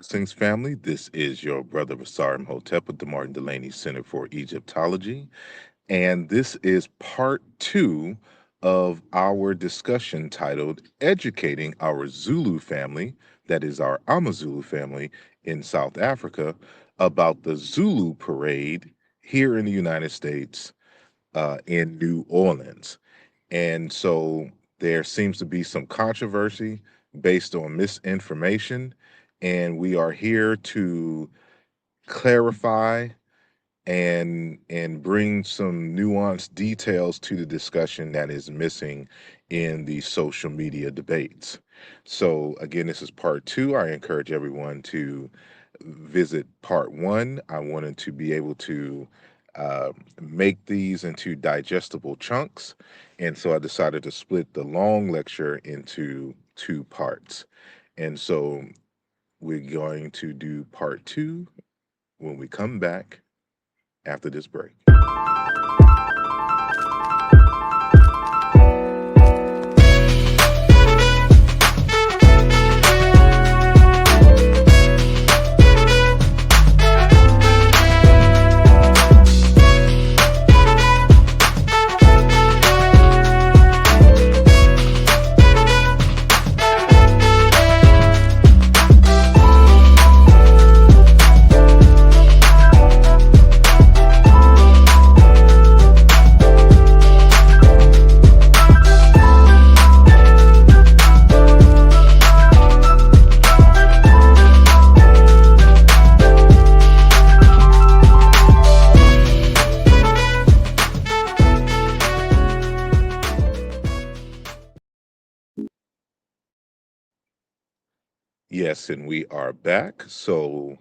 Blessings, family. This is your brother asarimhotep with the Martin Delaney Center for Egyptology, and this is part two of our discussion titled Educating Our Zulu Family, that is our Amazulu family in South Africa, about the Zulu parade here in the United States in New Orleans. And so there seems to be some controversy based on misinformation, and we are here to clarify and bring some nuanced details to the discussion that is missing in the social media debates. So again, this is part two. I encourage everyone to visit part one. I wanted to be able to make these into digestible chunks, and so I decided to split the long lecture into two parts. And so we're going to do part two when we come back after this break. Yes, and we are back. So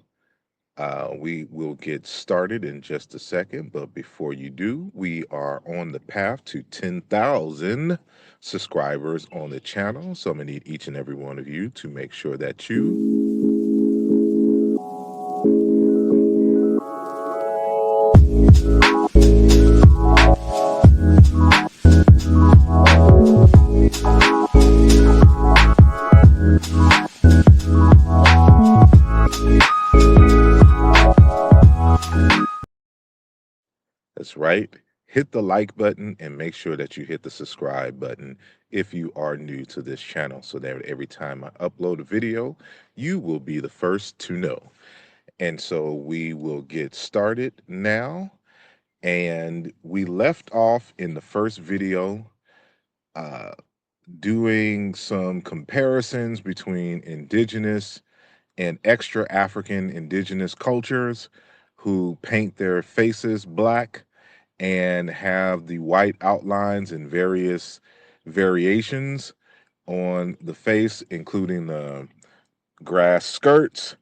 we will get started in just a second. But before you do, we are on the path to 10,000 subscribers on the channel. So I'm going to need each and every one of you to make sure that you That's right. Hit the like button and make sure that you hit the subscribe button if you are new to this channel so that every time I upload a video, you will be the first to know. And so we will get started now. And we left off in the first video uh, doing some comparisons between indigenous and extra African indigenous cultures who paint their faces black and have the white outlines in various variations on the face, including the grass skirts,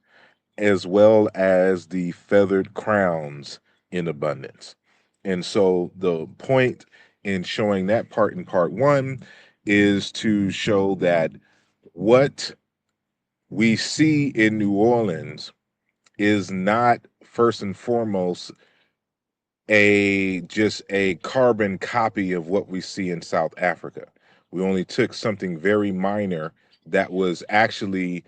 as well as the feathered crowns in abundance. And so the point in showing that part in part one is to show that what we see in New Orleans is not first and foremost just a carbon copy of what we see in South Africa. We only took something very minor that was actually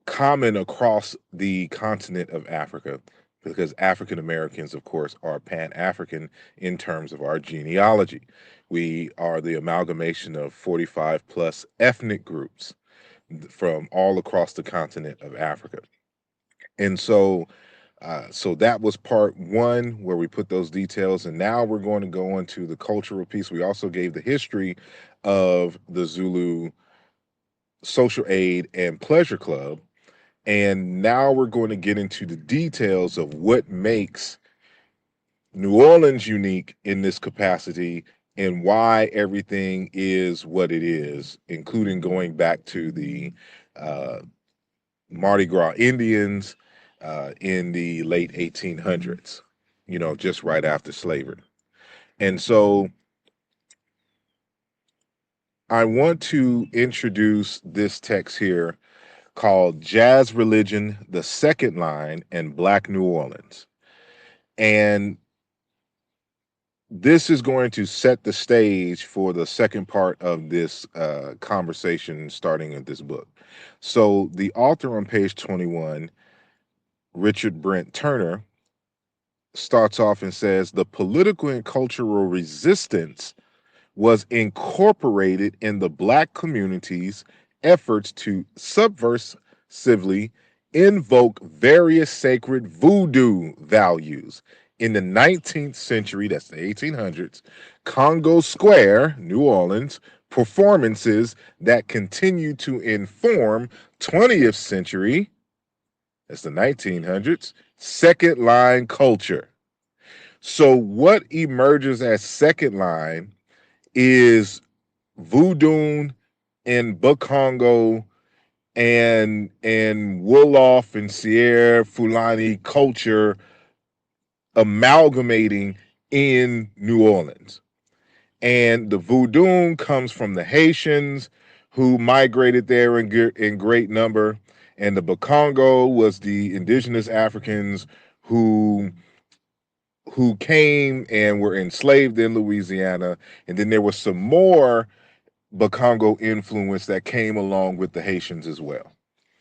common across the continent of Africa, because African Americans, of course, are Pan-African in terms of our genealogy. We are the amalgamation of 45 plus ethnic groups from all across the continent of Africa. And so that was part one where we put those details, and now we're going to go into the cultural piece. We also gave the history of the Zulu Social Aid and Pleasure Club, and now we're going to get into the details of what makes New Orleans unique in this capacity and why everything is what it is, including going back to the uh, Mardi Gras Indians in the late 1800s, just right after slavery. And so I want to introduce this text here called Jazz Religion, the Second Line, and Black New Orleans. And this is going to set the stage for the second part of this conversation starting at this book. So the author on page 21, Richard Brent Turner, starts off and says the political and cultural resistance was incorporated in the Black community's efforts to subversively invoke various sacred voodoo values. In the 19th century, that's the 1800s, Congo Square, New Orleans, performances that continue to inform 20th century, that's the 1900s, second line culture. So, what emerges as second line is voodoo and Bakongo and Wolof and Sierra Fulani culture amalgamating in New Orleans. And the voodoo comes from the Haitians who migrated there in great number. And the Bakongo was the indigenous Africans who came and were enslaved in Louisiana. And then there was some more Bakongo influence that came along with the Haitians as well.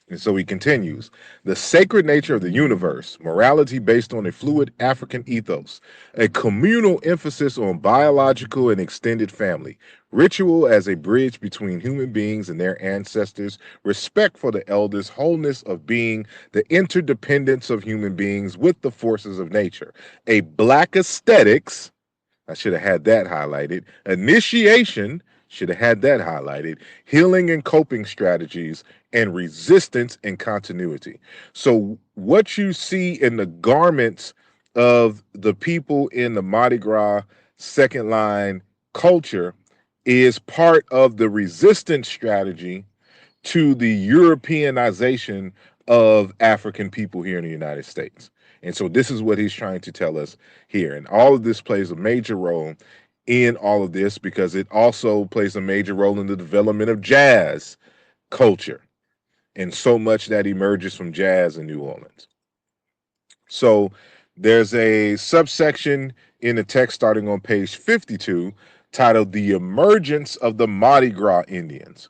And so he continues, the sacred nature of the universe, morality based on a fluid African ethos, a communal emphasis on biological and extended family, ritual as a bridge between human beings and their ancestors, respect for the elders, wholeness of being, the interdependence of human beings with the forces of nature, a Black aesthetics, I should have had that highlighted. Initiation, should have had that highlighted. Healing and coping strategies, and resistance and continuity. So, what you see in the garments of the people in the Mardi Gras second line culture is part of the resistance strategy to the Europeanization of African people here in the United States. And so this is what he's trying to tell us here. And all of this plays a major role in all of this because it also plays a major role in the development of jazz culture and so much that emerges from jazz in New Orleans. So there's a subsection in the text starting on page 52 titled The Emergence of the Mardi Gras Indians.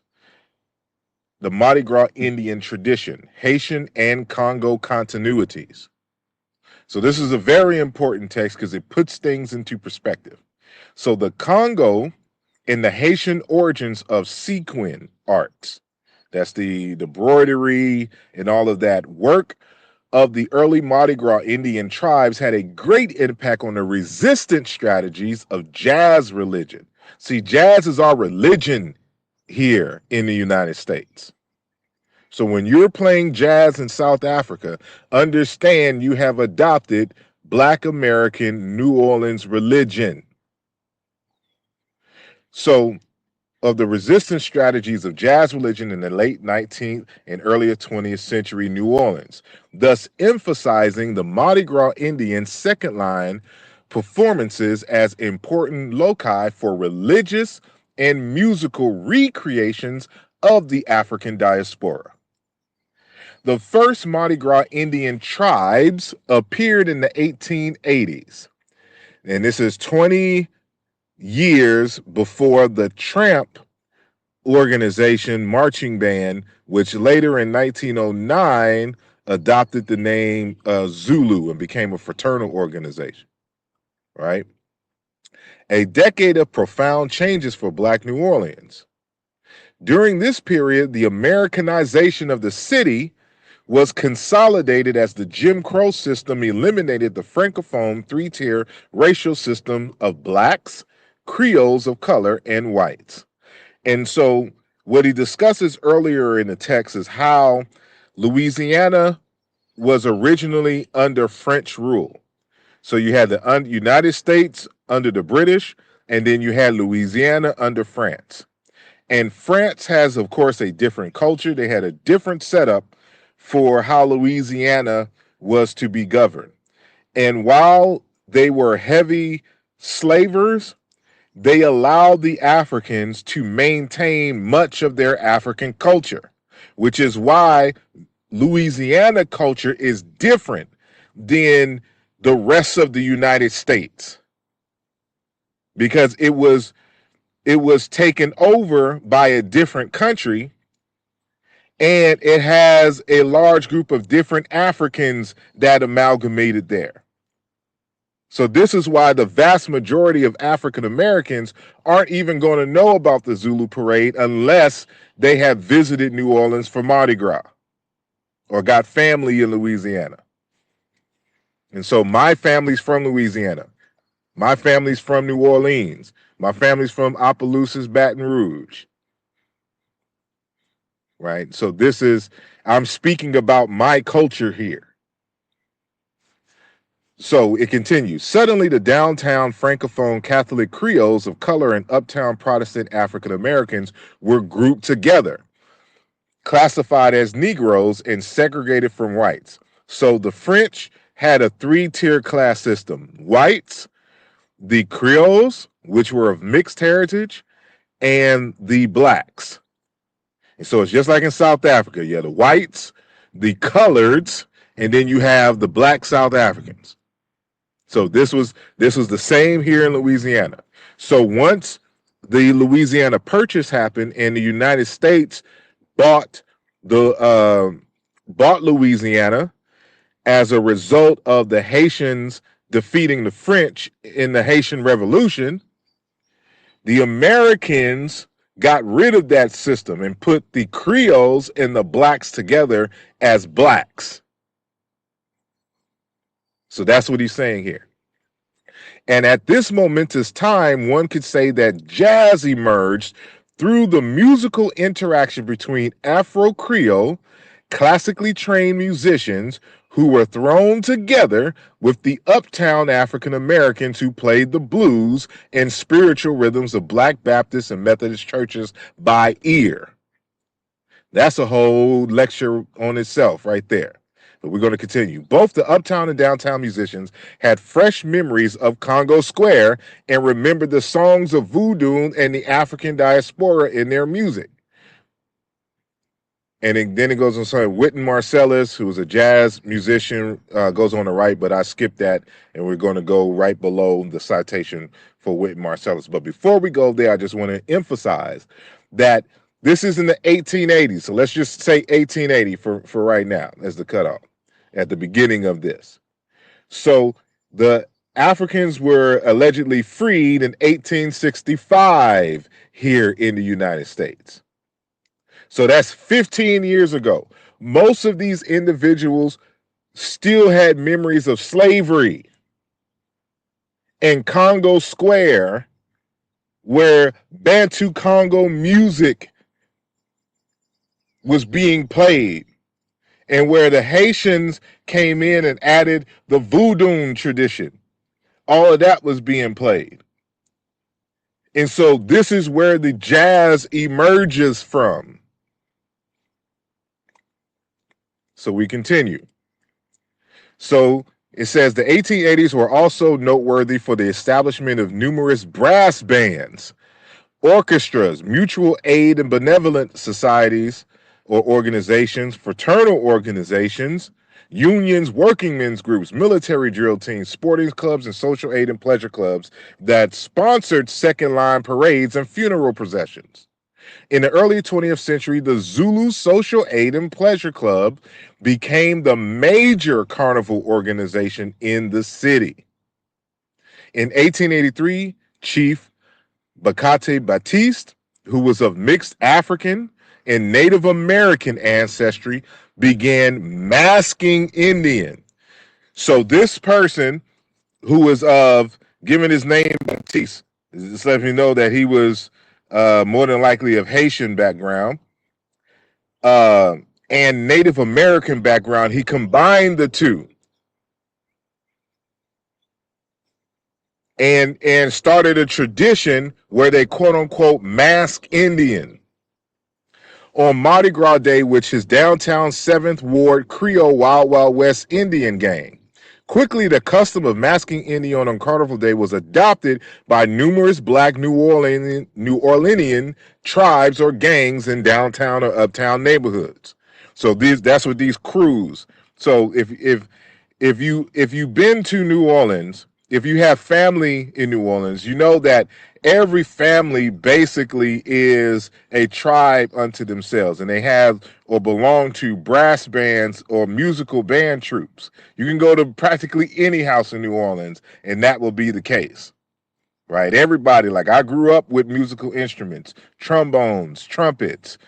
The Mardi Gras Indian tradition, Haitian and Congo continuities. So this is a very important text because it puts things into perspective. So the Congo and the Haitian origins of sequin arts, that's the broidery and all of that work of the early Mardi Gras Indian tribes had a great impact on the resistance strategies of jazz religion. See, jazz is our religion here in the United States. So when you're playing jazz in South Africa, understand you have adopted Black American New Orleans religion. So, of the resistance strategies of jazz religion in the late 19th and earlier 20th century New Orleans, thus emphasizing the Mardi Gras Indian second line performances as important loci for religious and musical recreations of the African diaspora. The first Mardi Gras Indian tribes appeared in the 1880s. And this is 20 years before the Tramp organization marching band, which later in 1909 adopted the name Zulu and became a fraternal organization, right? A decade of profound changes for Black New Orleans. During this period, the Americanization of the city was consolidated as the Jim Crow system eliminated the Francophone three-tier racial system of Blacks, Creoles of color, and whites. And so what he discusses earlier in the text is how Louisiana was originally under French rule. So you had the United States under the British, and then you had Louisiana under France. And France has, of course, a different culture. They had a different setup for how Louisiana was to be governed. And while they were heavy slavers, they allowed the Africans to maintain much of their African culture, which is why Louisiana culture is different than the rest of the United States. because it was taken over by a different country, and it has a large group of different Africans that amalgamated there. So this is why the vast majority of African Americans aren't even going to know about the Zulu parade unless they have visited New Orleans for Mardi Gras or got family in Louisiana. And so my family's from Louisiana. My family's from New Orleans. My family's from Opelousas, Baton Rouge. Right? So I'm speaking about my culture here. So it continues. Suddenly, the downtown Francophone Catholic Creoles of color and uptown Protestant African Americans were grouped together, classified as Negroes and segregated from whites. So the French had a three-tier class system: whites, the Creoles, which were of mixed heritage, and the blacks. And so it's just like in South Africa. You have the whites, the coloreds, and then you have the black South Africans. So this was the same here in Louisiana. So once the Louisiana Purchase happened and the United States bought Louisiana as a result of the Haitians defeating the French in the Haitian Revolution, the Americans got rid of that system and put the Creoles and the blacks together as blacks. So that's what he's saying here. And at this momentous time, one could say that jazz emerged through the musical interaction between Afro-Creole, classically trained musicians who were thrown together with the uptown African Americans who played the blues and spiritual rhythms of Black Baptist and Methodist churches by ear. That's a whole lecture on itself right there. But we're going to continue. Both the uptown and downtown musicians had fresh memories of Congo Square and remembered the songs of voodoo and the African diaspora in their music. And then it goes on saying Wynton Marsalis, who was a jazz musician, goes on to write, but I skipped that, and we're going to go right below the citation for Wynton Marsalis. But before we go there, I just want to emphasize that this is in the 1880s. So let's just say 1880 for right now as the cutoff at the beginning of this. So the Africans were allegedly freed in 1865 here in the United States. So that's 15 years ago. Most of these individuals still had memories of slavery and Congo Square, where Bantu Congo music was being played, and where the Haitians came in and added the voodoo tradition. All of that was being played. And so this is where the jazz emerges from. So we continue. So it says the 1880s were also noteworthy for the establishment of numerous brass bands, orchestras, mutual aid and benevolent societies or organizations, fraternal organizations, unions, working men's groups, military drill teams, sporting clubs, and social aid and pleasure clubs that sponsored second line parades and funeral processions. In the early 20th century, the Zulu Social Aid and Pleasure Club became the major carnival organization in the city. In 1883, Chief Bakate Batiste, who was of mixed African and Native American ancestry, began masking Indian. So this person who was given his name Batiste, this lets me know that he was more than likely of Haitian background and Native American background. He combined the two and started a tradition where they quote unquote mask Indian. On Mardi Gras Day, which is downtown 7th Ward Creole Wild Wild West Indian gang. Quickly, the custom of masking Indian on Carnival Day was adopted by numerous black New Orleanian tribes or gangs in downtown or uptown neighborhoods. So that's what these crews. So if you've been to New Orleans, if you have family in New Orleans, you know that every family basically is a tribe unto themselves, and they have or belong to brass bands or musical band troops. You can go to practically any house in New Orleans, and that will be the case. Right? Everybody, like I grew up with musical instruments, trombones, trumpets,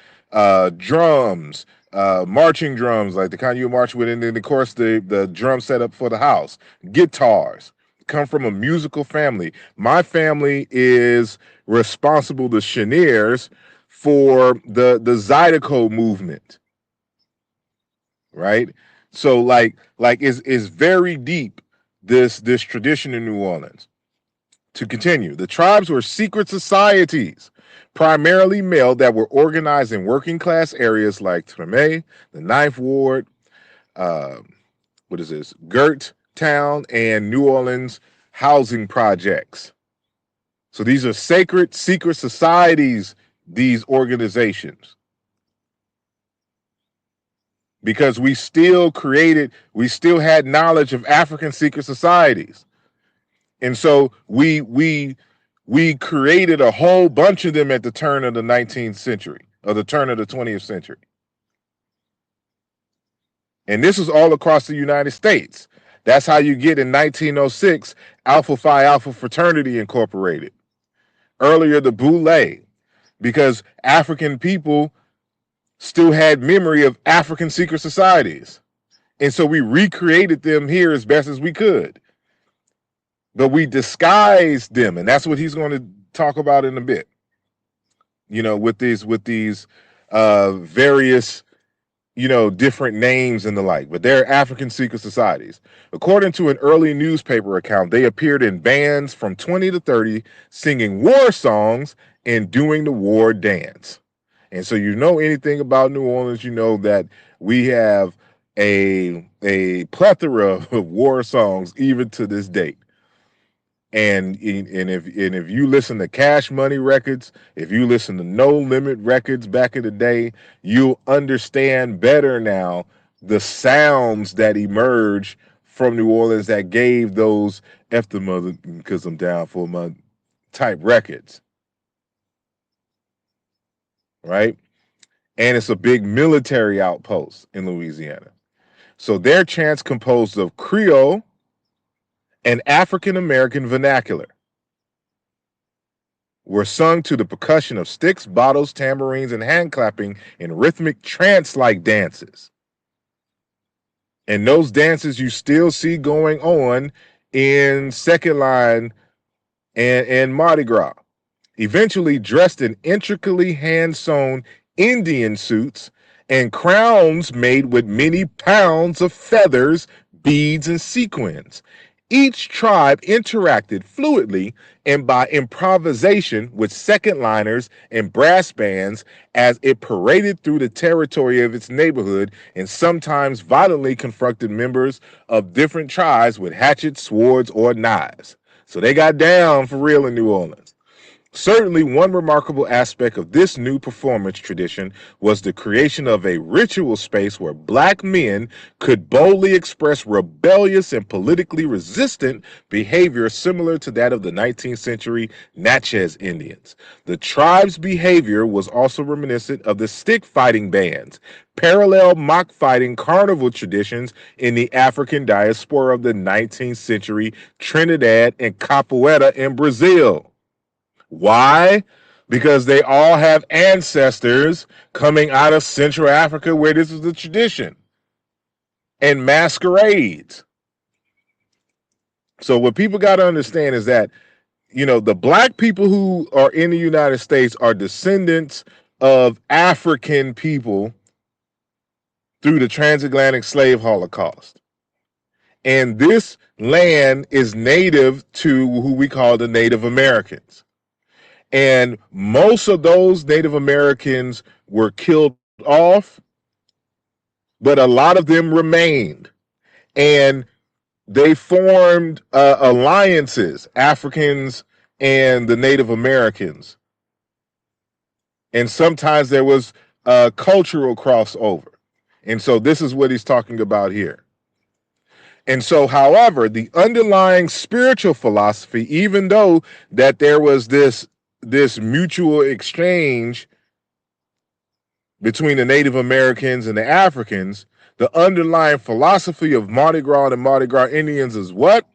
drums, marching drums, like the kind you march with, and then of course the drum setup for the house, guitars. Come from a musical family. My family is responsible, the Cheniers, for the Zydeco movement, right? So like is very deep this tradition in New Orleans. To continue, the tribes were secret societies, primarily male, that were organized in working class areas like Treme, the Ninth Ward, uh, what is this, Gert Town, and New Orleans housing projects. So these are sacred, secret societies, these organizations, because we still had knowledge of African secret societies. And so we created a whole bunch of them at the turn of the 19th century or the turn of the 20th century. And this is all across the United States. That's how you get in 1906 Alpha Phi Alpha Fraternity Incorporated. Earlier, the Boule, because African people still had memory of African secret societies. And so we recreated them here as best as we could. But we disguised them, and that's what he's going to talk about in a bit. You know, with these various, you know, different names and the like, but they're African secret societies. According to an early newspaper account, they appeared in bands from 20 to 30, singing war songs and doing the war dance. And so, you know, anything about New Orleans, you know that we have a plethora of war songs even to this date. And if you listen to Cash Money records, if you listen to No Limit records back in the day, you'll understand better now the sounds that emerge from New Orleans that gave those F the mother because I'm down for my type records, right? And it's a big military outpost in Louisiana. So their chants composed of Creole and African American vernacular were sung to the percussion of sticks, bottles, tambourines, and hand clapping in rhythmic trance-like dances. And those dances you still see going on in Second Line and Mardi Gras. Eventually dressed in intricately hand-sewn Indian suits and crowns made with many pounds of feathers, beads, and sequins. Each tribe interacted fluidly and by improvisation with second liners and brass bands as it paraded through the territory of its neighborhood and sometimes violently confronted members of different tribes with hatchets, swords, or knives. So they got down for real in New Orleans. Certainly, one remarkable aspect of this new performance tradition was the creation of a ritual space where black men could boldly express rebellious and politically resistant behavior similar to that of the 19th century Natchez Indians. The tribe's behavior was also reminiscent of the stick fighting bands, parallel mock fighting carnival traditions in the African diaspora of the 19th century Trinidad and Capoeira in Brazil. Why? Because they all have ancestors coming out of Central Africa where this is the tradition, and masquerades. So what people got to understand is that, you know, the black people who are in the United States are descendants of African people through the transatlantic slave holocaust. And this land is native to who we call the Native Americans. And most of those Native Americans were killed off, but a lot of them remained. And they formed alliances, Africans and the Native Americans. And sometimes there was cultural crossover. And so this is what he's talking about here. And so, however, the underlying spiritual philosophy, even though that there was this mutual exchange between the Native Americans and the Africans, the underlying philosophy of Mardi Gras and Mardi Gras Indians is what?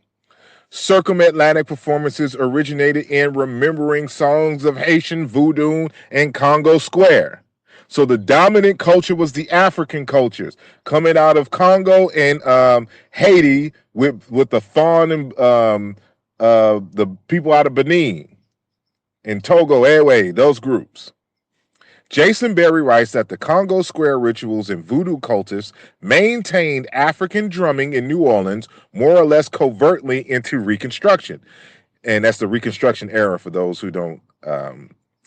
Circumatlantic performances originated in remembering songs of Haitian voodoo and Congo Square. So the dominant culture was the African cultures coming out of Congo and Haiti with the Fawn and the people out of Benin and Togo, Ewe, those groups. Jason Berry writes that the Congo Square rituals and voodoo cultists maintained African drumming in New Orleans more or less covertly into Reconstruction. And that's the Reconstruction era for those who don't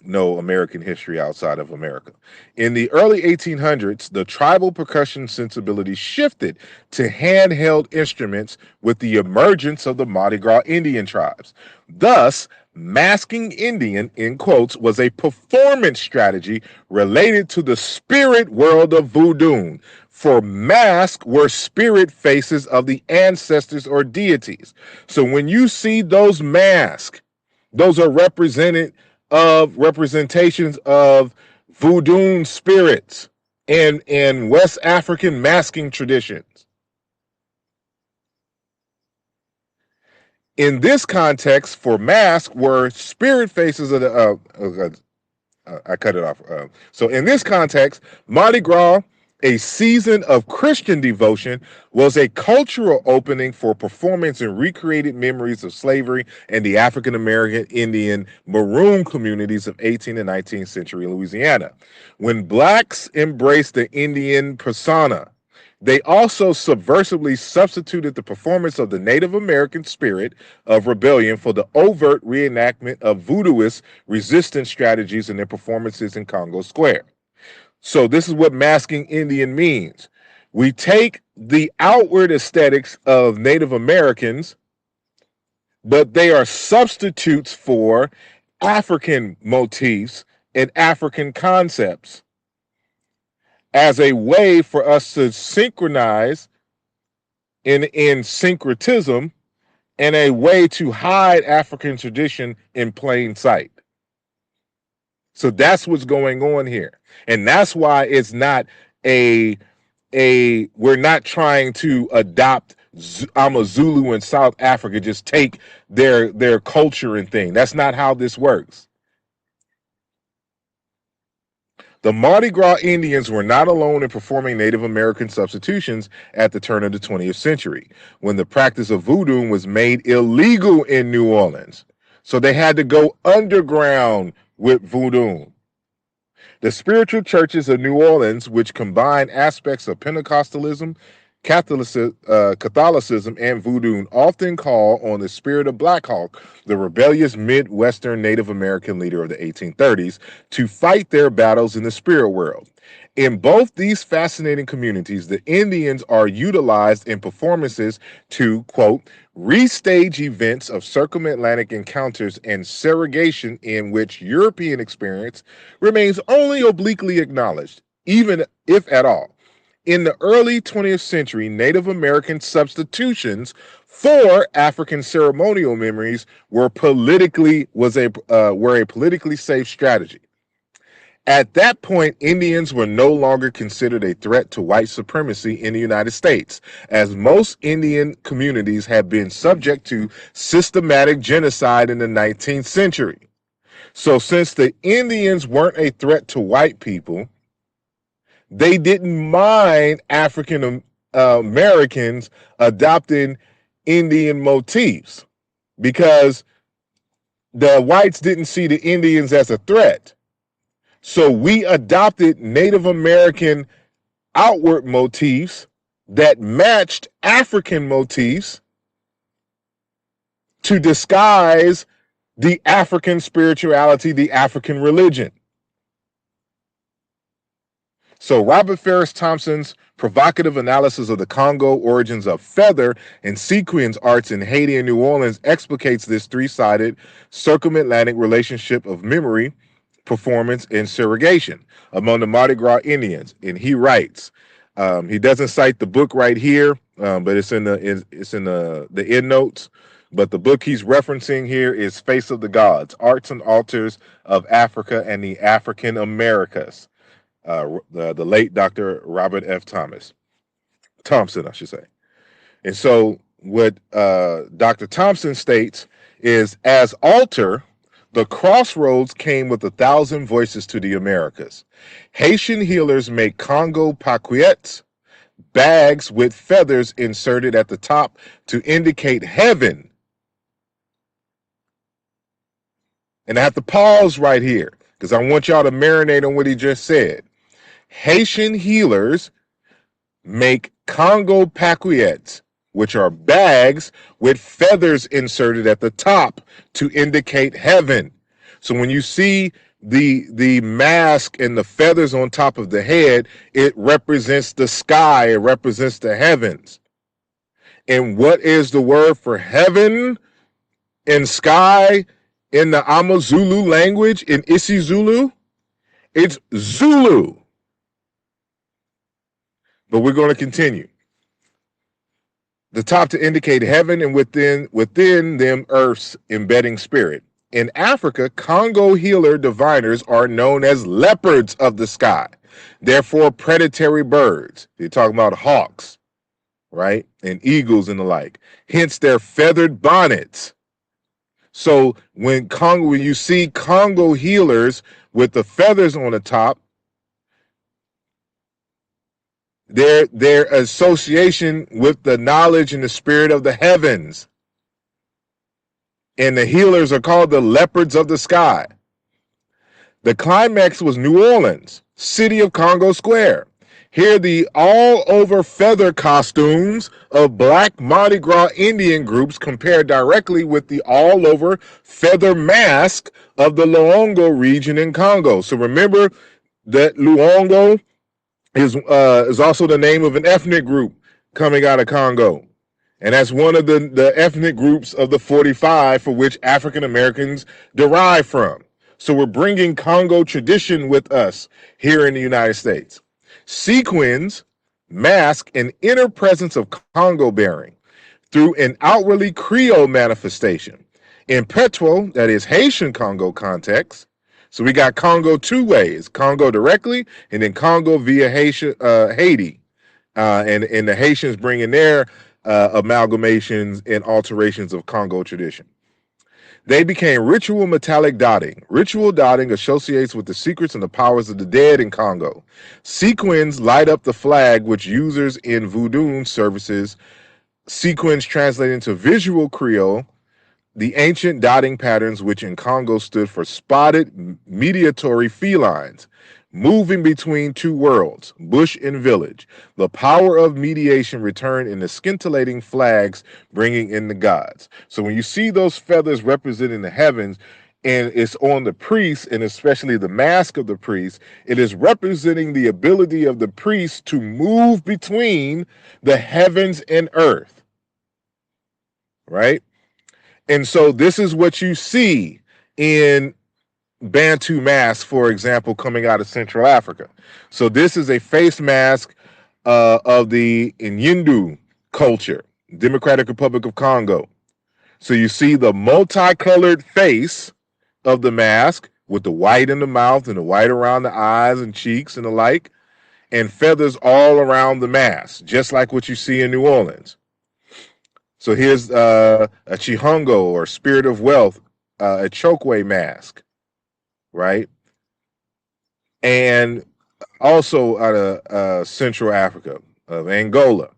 know American history outside of America. In the early 1800s, the tribal percussion sensibility shifted to handheld instruments with the emergence of the Mardi Gras Indian tribes. Thus, masking Indian, in quotes, was a performance strategy related to the spirit world of voodoo. For masks were spirit faces of the ancestors or deities. So when you see those masks, those are representations of voodoo spirits and West African masking traditions. In this context, for masks were spirit faces of the I cut it off. So in this context, Mardi Gras, a season of Christian devotion, was a cultural opening for performance and recreated memories of slavery and the African American Indian maroon communities of 18th and 19th century Louisiana. When blacks embraced the Indian persona, they also subversively substituted the performance of the Native American spirit of rebellion for the overt reenactment of voodooist resistance strategies in their performances in Congo Square. So this is what masking Indian means. We take the outward aesthetics of Native Americans, but they are substitutes for African motifs and African concepts as a way for us to synchronize in syncretism and a way to hide African tradition in plain sight. So that's what's going on here. And that's why it's not we're not trying to adopt I'm a Zulu in South Africa, just take their culture and thing. That's not how this works. The Mardi Gras Indians were not alone in performing Native American substitutions at the turn of the 20th century, when the practice of voodoo was made illegal in New Orleans. So they had to go underground with voodoo. The spiritual churches of New Orleans, which combine aspects of Pentecostalism, Catholicism, and voodoo, often call on the spirit of Black Hawk, the rebellious Midwestern Native American leader of the 1830s, to fight their battles in the spirit world. In both these fascinating communities, the Indians are utilized in performances to, quote, restage events of circumatlantic encounters and segregation in which European experience remains only obliquely acknowledged, even if at all. In the early 20th century, Native American substitutions for African ceremonial memories were a politically safe strategy. At that point, Indians were no longer considered a threat to white supremacy in the United States, as most Indian communities had been subject to systematic genocide in the 19th century. So since the Indians weren't a threat to white people, they didn't mind African Americans adopting Indian motifs because the whites didn't see the Indians as a threat. So we adopted Native American outward motifs that matched African motifs to disguise the African spirituality, the African religion. So Robert Ferris Thompson's provocative analysis of the Congo origins of feather and sequins arts in Haiti and New Orleans explicates this three-sided circumatlantic relationship of memory, performance, and segregation among the Mardi Gras Indians. And he writes, He doesn't cite the book right here, but it's in the end notes. But the book he's referencing here is Face of the Gods: Arts and Altars of Africa and the African Americas. The late Dr. Robert F. Thompson, I should say. And so what Dr. Thompson states is, as altar, the crossroads came with 1,000 voices to the Americas. Haitian healers make Congo paquiettes, bags with feathers inserted at the top to indicate heaven. And I have to pause right here because I want y'all to marinate on what he just said. Haitian healers make Congo paquiettes, which are bags with feathers inserted at the top to indicate heaven. So when you see the mask and the feathers on top of the head, it represents the sky, it represents the heavens. And what is the word for heaven and sky in the Amazulu language, in isiZulu? It's Zulu. But we're going to continue. The top to indicate heaven, and within them earth's embedding spirit. In Africa, Congo healer diviners are known as leopards of the sky, therefore predatory birds. They're talking about hawks, right? And eagles and the like. Hence their feathered bonnets. So when you see Congo healers with the feathers on the top, their association with the knowledge and the spirit of the heavens. And the healers are called the leopards of the sky. The climax was New Orleans, city of Congo Square. Here the all-over feather costumes of black Mardi Gras Indian groups compare directly with the all-over feather mask of the Luongo region in Congo. So remember that Luongo is also the name of an ethnic group coming out of Congo. And that's one of the ethnic groups of the 45 for which African Americans derive from. So we're bringing Congo tradition with us here in the United States. Sequins mask an inner presence of Congo bearing through an outwardly Creole manifestation. In Petro, that is Haitian Congo context, so we got Congo two ways: Congo directly, and then Congo via Haiti, and the Haitians bringing their amalgamations and alterations of Congo tradition. They became ritual metallic dotting. Ritual dotting associates with the secrets and the powers of the dead in Congo. Sequins light up the flag, which users in voodoo services. Sequins translated into visual Creole, the ancient dotting patterns, which in Congo stood for spotted mediatory felines, moving between two worlds, bush and village. The power of mediation returned in the scintillating flags, bringing in the gods. So when you see those feathers representing the heavens, and it's on the priest, and especially the mask of the priest, it is representing the ability of the priest to move between the heavens and earth, right? And so this is what you see in Bantu masks, for example, coming out of Central Africa. So this is a face mask of the Inyindu culture, Democratic Republic of Congo. So you see the multicolored face of the mask with the white in the mouth and the white around the eyes and cheeks and the like, and feathers all around the mask, just like what you see in New Orleans. So here's a Chihongo, or spirit of wealth, a Chokwe mask, right? And also out of Central Africa, of Angola.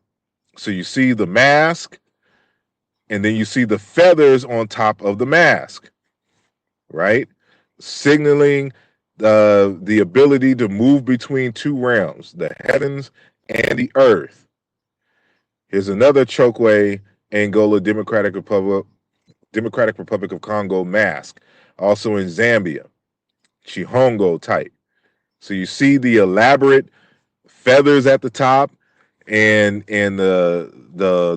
So you see the mask, and then you see the feathers on top of the mask, right? Signaling the ability to move between two realms, the heavens and the earth. Here's another Chokwe, Angola, Democratic Republic of Congo mask, also in Zambia, Chihongo type. So you see the elaborate feathers at the top, and the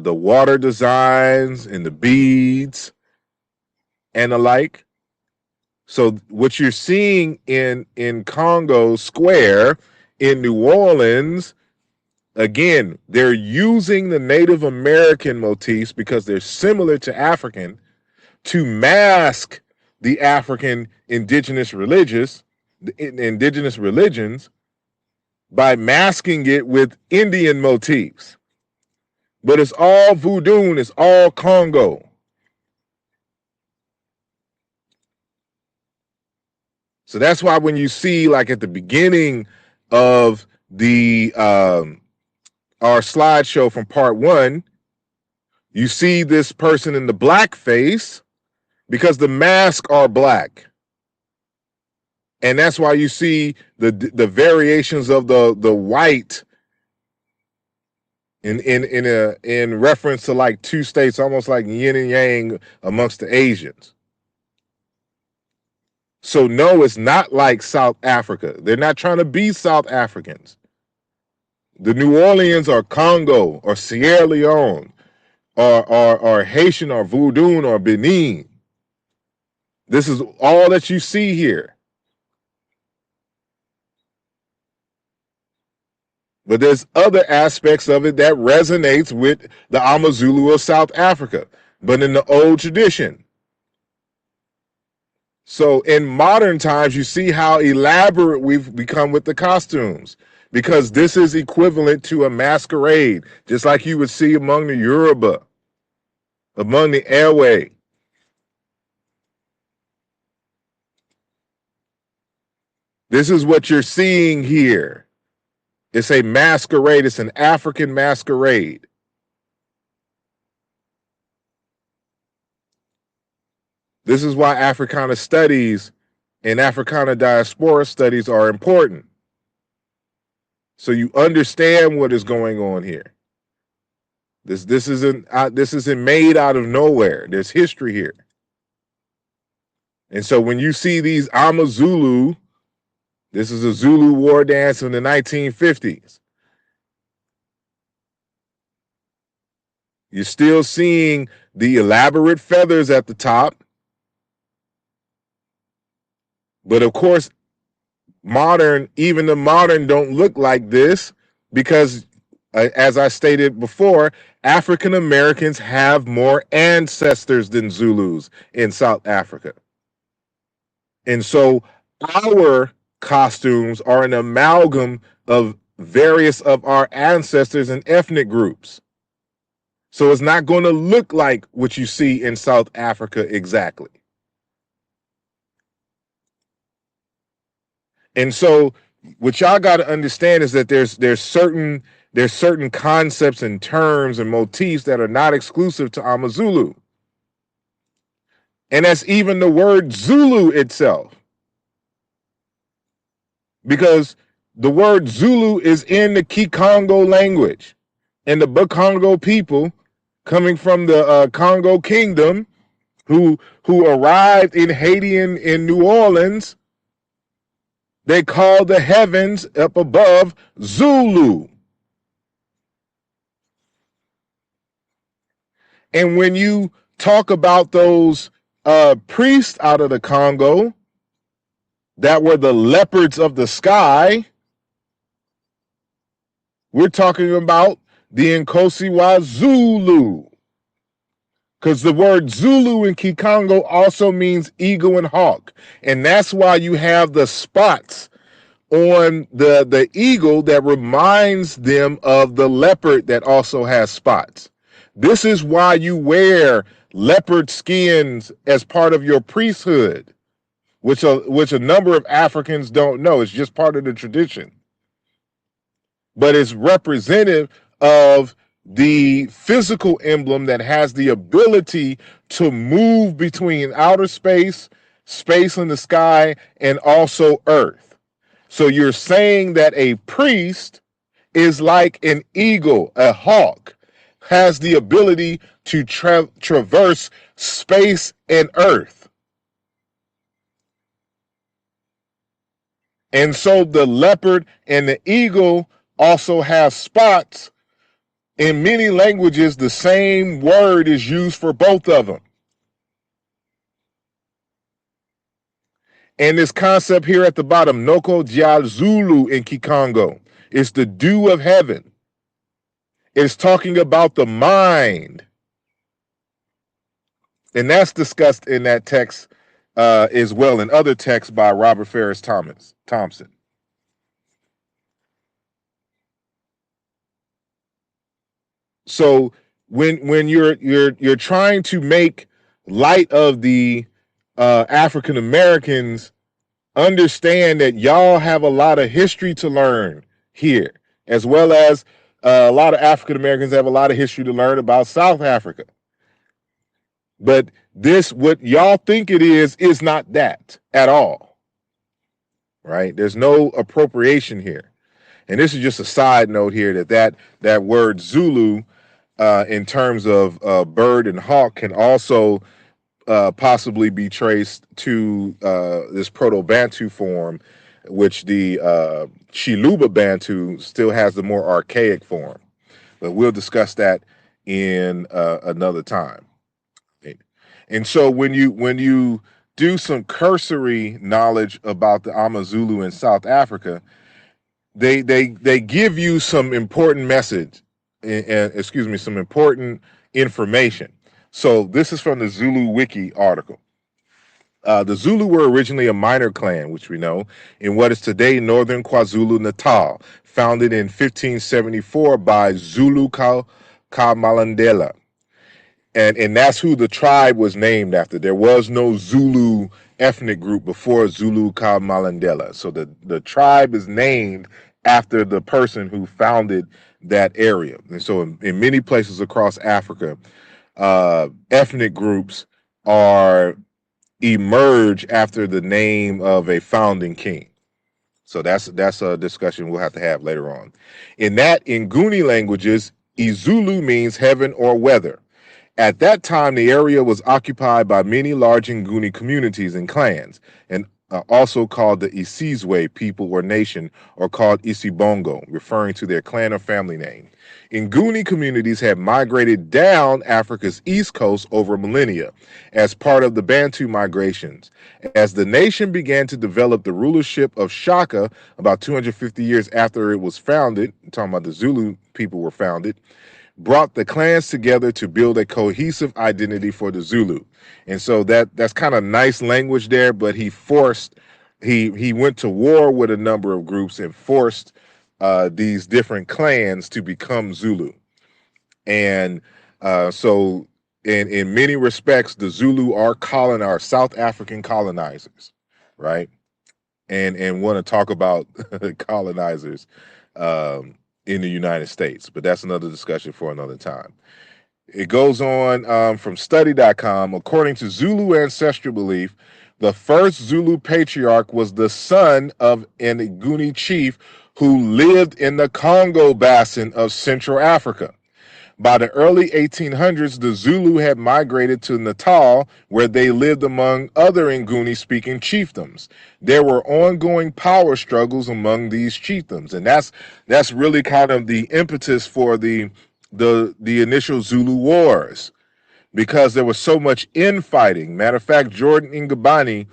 water designs and the beads and the like. So what you're seeing in Congo Square in New Orleans, Again, they're using the Native American motifs because they're similar to African to mask the African indigenous religions by masking it with Indian motifs. But it's all voodoo, it's all Congo. So that's why when you see, like at the beginning of the our slideshow from part 1, you see this person in the black face because the masks are black. And that's why you see the variations of the white in reference to like two states, almost like yin and yang amongst the Asians. So no, it's not like South Africa. They're not trying to be South Africans. The New Orleans or Congo or Sierra Leone or Haitian or Voodoo or Benin. This is all that you see here. But there's other aspects of it that resonates with the Amazulu of South Africa, but in the old tradition. So in modern times, you see how elaborate we've become with the costumes, because this is equivalent to a masquerade, just like you would see among the Yoruba, among the Ewe. This is what you're seeing here. It's a masquerade. It's an African masquerade. This is why Africana studies and Africana diaspora studies are important. So you understand what is going on here. This isn't made out of nowhere. There's history here. And so when you see these Amazulu, this is a Zulu war dance in the 1950s. You're still seeing the elaborate feathers at the top. But of course, even the modern don't look like this because, as I stated before, African Americans have more ancestors than Zulus in South Africa. And so our costumes are an amalgam of various of our ancestors and ethnic groups. So it's not going to look like what you see in South Africa exactly. And so what y'all got to understand is that there's certain concepts and terms and motifs that are not exclusive to Amazulu. And that's even the word Zulu itself. Because the word Zulu is in the Kikongo language. And the Bakongo people coming from the Congo Kingdom who arrived in Haiti and in New Orleans, they called the heavens up above Zulu. And when you talk about those priests out of the Congo that were the leopards of the sky, we're talking about the Nkosi wa Zulu. Because the word Zulu in Kikongo also means eagle and hawk. And that's why you have the spots on the eagle that reminds them of the leopard that also has spots. This is why you wear leopard skins as part of your priesthood, which a number of Africans don't know. It's just part of the tradition. But it's representative of the physical emblem that has the ability to move between outer space, space in the sky, and also earth. So you're saying that a priest is like an eagle, a hawk, has the ability to traverse space and earth. And so the leopard and the eagle also have spots. In many languages, the same word is used for both of them. And this concept here at the bottom, Noko Dia Zulu in Kikongo, is the dew of heaven. It's talking about the mind. And that's discussed in that text as well in other texts by Robert Ferris Thompson. So when you're trying to make light of the African Americans, understand that y'all have a lot of history to learn here, as well as a lot of African Americans have a lot of history to learn about South Africa. But this, what y'all think it is not that at all, right? There's no appropriation here. And this is just a side note here that word Zulu, in terms of bird and hawk, can also possibly be traced to this Proto-Bantu form, which the Chiluba Bantu still has the more archaic form. But we'll discuss that in another time. And so when you do some cursory knowledge about the Amazulu in South Africa, they give you some important message, excuse me, some important information. So this is from the Zulu Wiki article. The Zulu were originally a minor clan, which we know, in what is today northern KwaZulu Natal, founded in 1574 by Zulu Kamalandela. And that's who the tribe was named after. There was no Zulu ethnic group before Zulu Kamalandela. So the tribe is named after the person who founded that area. And so in many places across Africa, ethnic groups are emerge after the name of a founding king. So that's a discussion we'll have to have later on. In Nguni languages, Izulu means heaven or weather. At that time, the area was occupied by many large Nguni communities and clans, and also called the Isizwe people or nation, or called Isibongo, referring to their clan or family name. Nguni communities had migrated down Africa's east coast over millennia as part of the Bantu migrations. As the nation began to develop, the rulership of Shaka about 250 years after it was founded, talking about the Zulu people were founded, brought the clans together to build a cohesive identity for the Zulu. And so that's kind of nice language there, but he went to war with a number of groups and forced these different clans to become Zulu. And so in many respects, the Zulu are South African colonizers, right? And want to talk about colonizers in the United States, but that's another discussion for another time. It goes on from study.com. According to Zulu ancestral belief, the first Zulu patriarch was the son of an Nguni chief who lived in the Congo basin of Central Africa. By the early 1800s, the Zulu had migrated to Natal, where they lived among other Nguni-speaking chiefdoms. There were ongoing power struggles among these chiefdoms, and that's really kind of the impetus for the initial Zulu wars, because there was so much infighting. Matter of fact, Jordan Ngabani,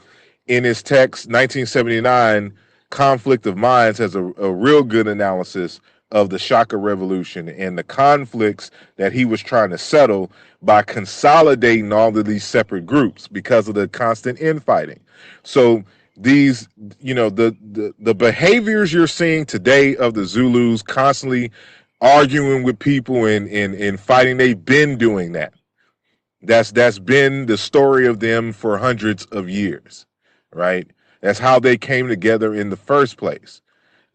in his text 1979, Conflict of Minds, has a real good analysis of the Shaka Revolution and the conflicts that he was trying to settle by consolidating all of these separate groups because of the constant infighting. So these, the behaviors you're seeing today of the Zulus constantly arguing with people and fighting, they've been doing that. That's been the story of them for hundreds of years, right? That's how they came together in the first place.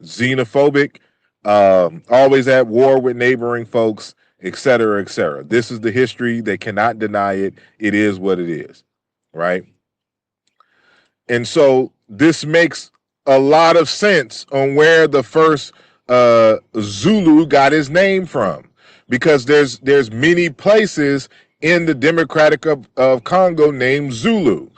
Xenophobic, always at war with neighboring folks, et cetera, et cetera. This is the history. They cannot deny it. It is what it is, right? And so this makes a lot of sense on where the first Zulu got his name from, because there's many places in the Democratic of Congo named Zulu.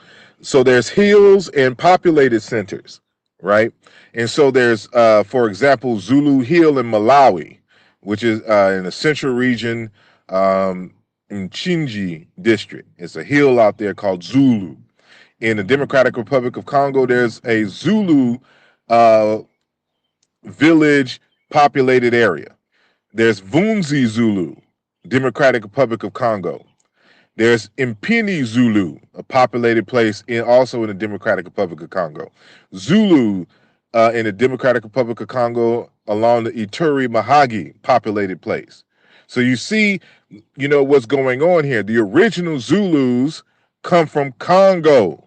So there's hills and populated centers, right? And so there's, for example, Zulu Hill in Malawi, which is in the central region, in Chinji district. It's a hill out there called Zulu. In the Democratic Republic of Congo, there's a Zulu village populated area. There's Vunzi Zulu, Democratic Republic of Congo. There's Impini Zulu, a populated place also in the Democratic Republic of Congo. Zulu in the Democratic Republic of Congo along the Ituri Mahagi populated place. So you see, what's going on here. The original Zulus come from Congo,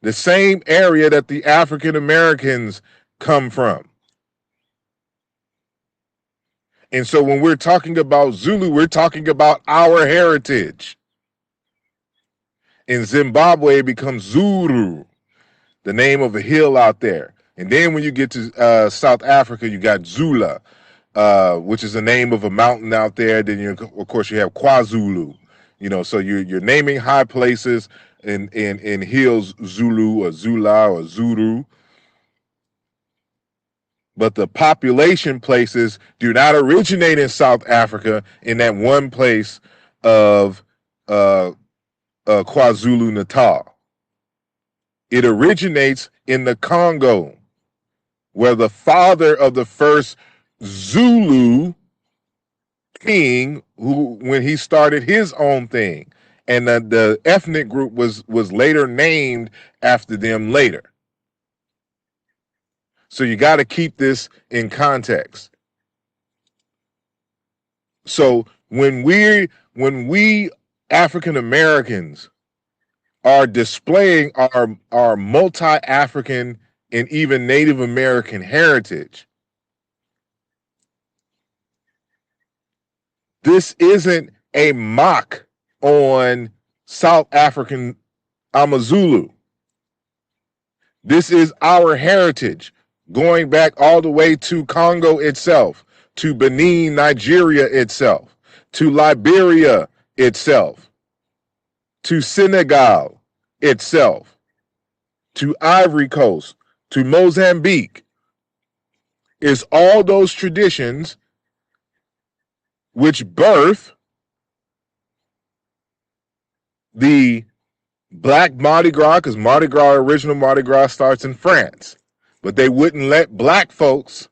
the same area that the African Americans come from. And so when we're talking about Zulu, we're talking about our heritage. In Zimbabwe, it becomes Zulu, the name of a hill out there. And then when you get to South Africa, you got Zula, which is the name of a mountain out there. Then, of course, you have KwaZulu. So you're naming high places in hills Zulu or Zula or Zulu. But the population places do not originate in South Africa in that one place of KwaZulu Natal. It originates in the Congo, where the father of the first Zulu king, when he started his own thing, and the ethnic group was later named after them later. So you got to keep this in context. So when we African Americans are displaying our multi-African and even Native American heritage, this isn't a mock on South African Amazulu. This is our heritage, going back all the way to Congo itself, to Benin, Nigeria itself, to Liberia itself, to Senegal itself, to Ivory Coast, to Mozambique. Is all those traditions which birth the Black Mardi Gras, because original Mardi Gras starts in France, but they wouldn't let black folks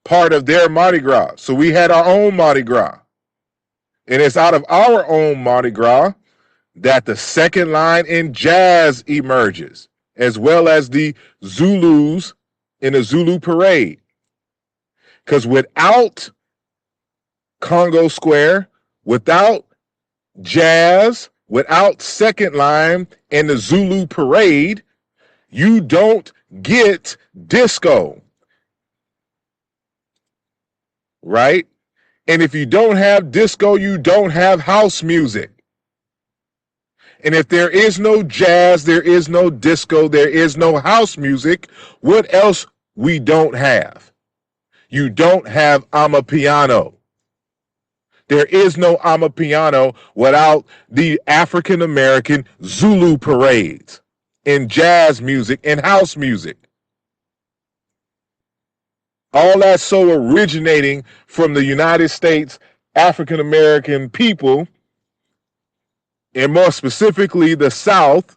part of their Mardi Gras. So we had our own Mardi Gras. And it's out of our own Mardi Gras that the second line in jazz emerges, as well as the Zulus in the Zulu parade. Because without Congo Square, without jazz, without second line and the Zulu parade, you don't get disco. Right? And if you don't have disco, you don't have house music. And if there is no jazz, there is no disco, there is no house music, what else we don't have? You don't have amapiano. There is no amapiano without the African American Zulu parades and jazz music and house music. All that's so originating from the United States African American people, and more specifically the South,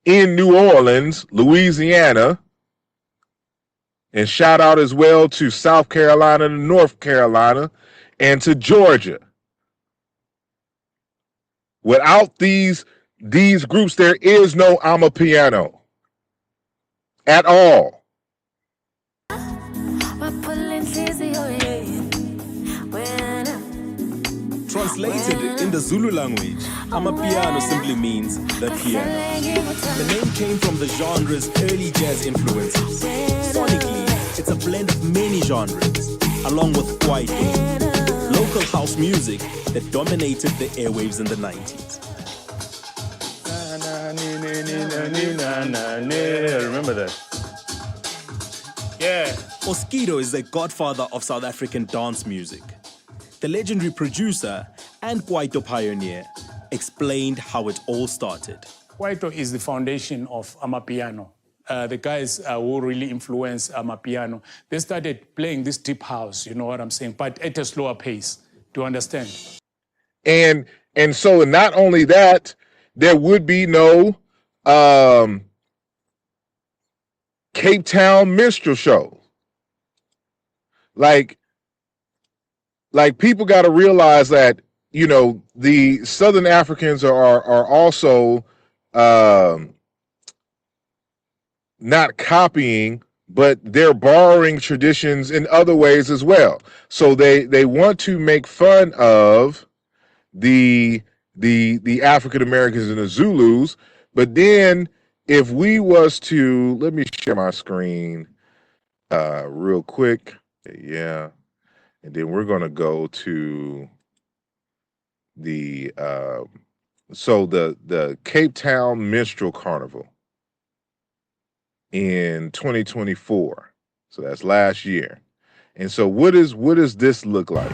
in New Orleans, Louisiana, and shout out as well to South Carolina and North Carolina and to Georgia. Without these groups, there is no amapiano at all. Translated in the Zulu language, amapiano simply means the piano. The name came from the genre's early jazz influences. Sonically, it's a blend of many genres, along with kwaito, local house music that dominated the airwaves in the 90s. I remember that. Yeah. Oskido is the godfather of South African dance music. The legendary producer and kwaito pioneer explained how it all started. Kwaito is the foundation of amapiano. The guys who really influenced amapiano, they started playing this deep house, you know what I'm saying, but at a slower pace, to understand. And so not only that, there would be no Cape Town minstrel show. Like, like people got to realize that the Southern Africans are also um, not copying, but they're borrowing traditions in other ways as well. So they want to make fun of the the African Americans and the Zulus, but then if we was to, let me share my screen real quick. Yeah, and then we're gonna go to the the Cape Town Minstrel Carnival in 2024. So that's last year. And so what does this look like?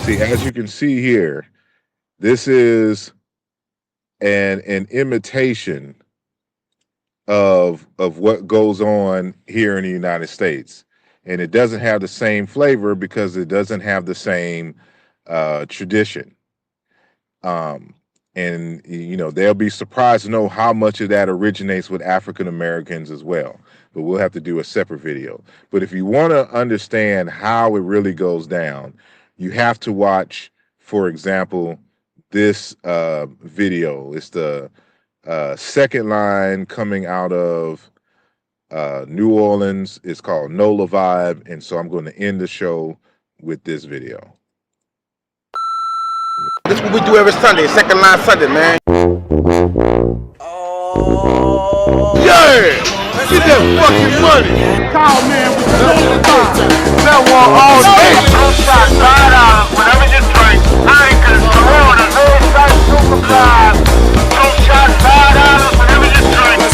See, as you can see here, this is an imitation of what goes on here in the United States. And it doesn't have the same flavor because it doesn't have the same tradition. Um, and they'll be surprised to know how much of that originates with African Americans as well. But we'll have to do a separate video. But if you want to understand how it really goes down, you have to watch, for example, this video. It's the second line coming out of New Orleans. It's called NOLA Vibe. And so I'm going to end the show with this video. This is what we do every Sunday, second line Sunday, man. Oh, yeah! Get that fucking money! Call man with the that one all day. Don't shot $5, whatever you drink. I ain't gonna throw it. No shot super flies. Don't shot $5, whatever you drink.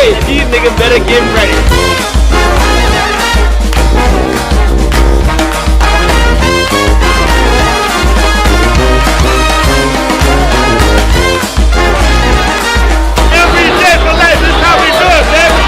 Hey, these niggas better get ready. Every day for life is how we do it, baby.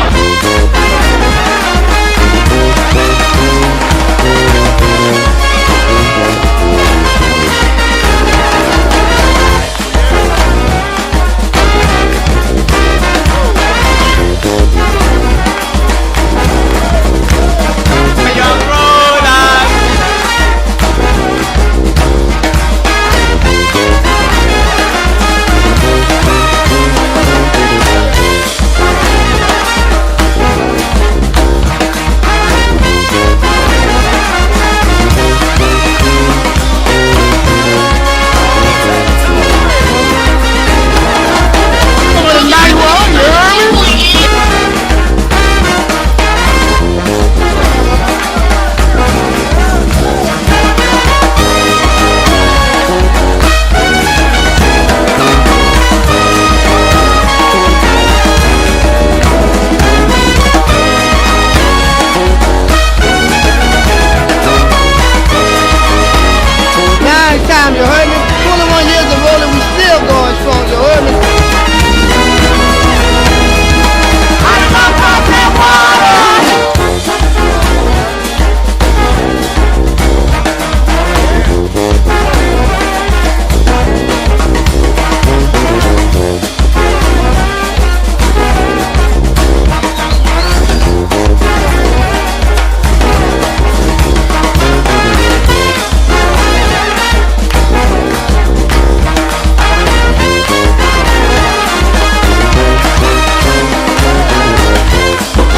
Time, you heard me? 21 years of rolling, we still going strong, you heard me?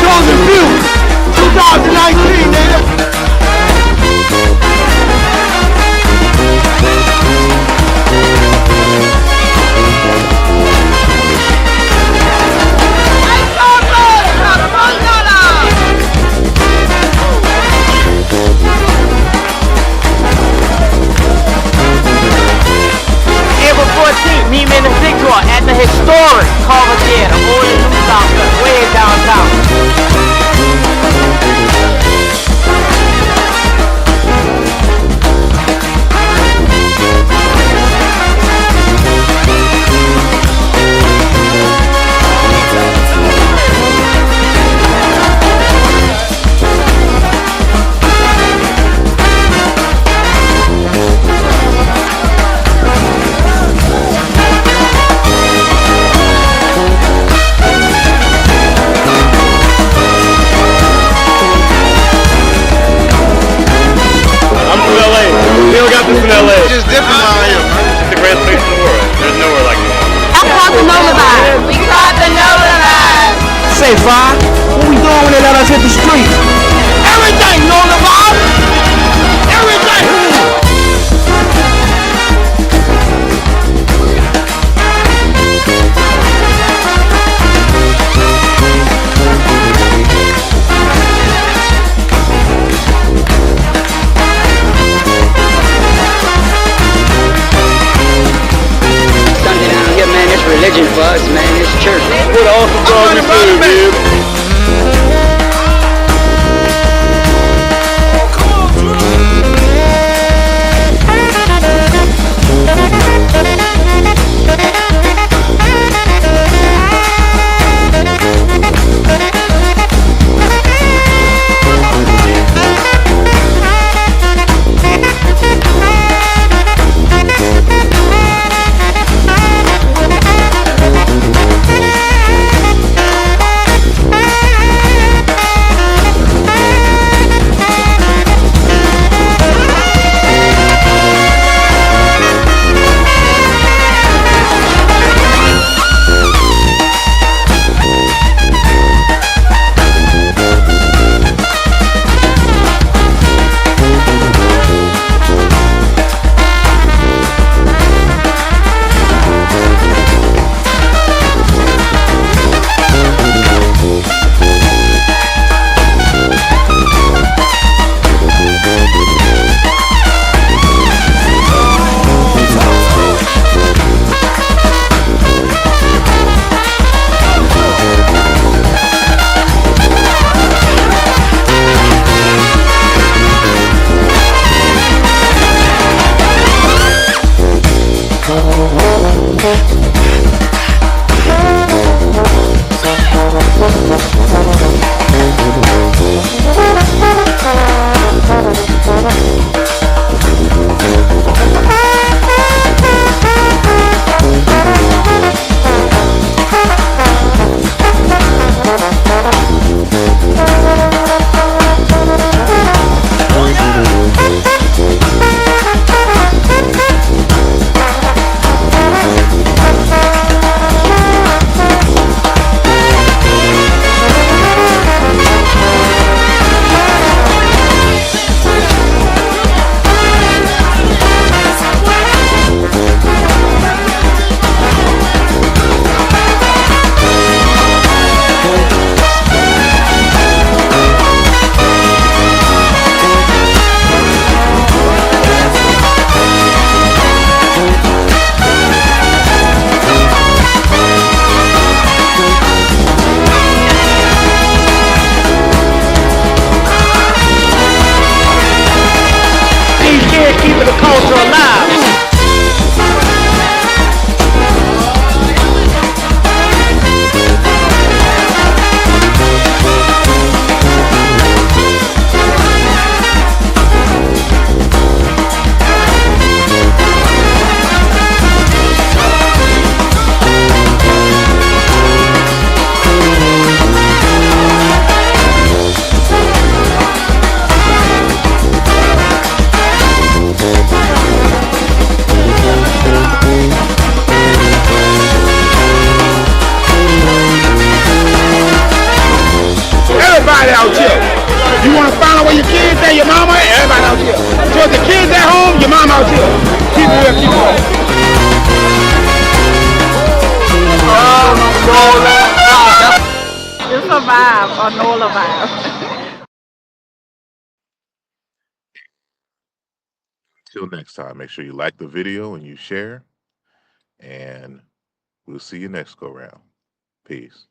Chosen few, 2019, nigga. April 14th, meet me in the Big Draw at the historic Carver Theater, old and new South, way downtown. Just different out here, man. It's the greatest place in the world. There's nowhere like it. I caught the Nola vibe. We caught the Nola vibe. Say, Fi, what we doing when they let us hit the street? Everything Nola vibe. Everything. Religion for us, man, it's church. What awesome song you sing, dude. everybody out here. You want to find out where your kids at, your mama, everybody out here. So if the kids at home, your mama out here. Keep it real, keep it real. It's a vibe, a NOLA vibe. Until next time, make sure you like the video and you share. And we'll see you next go round. Peace.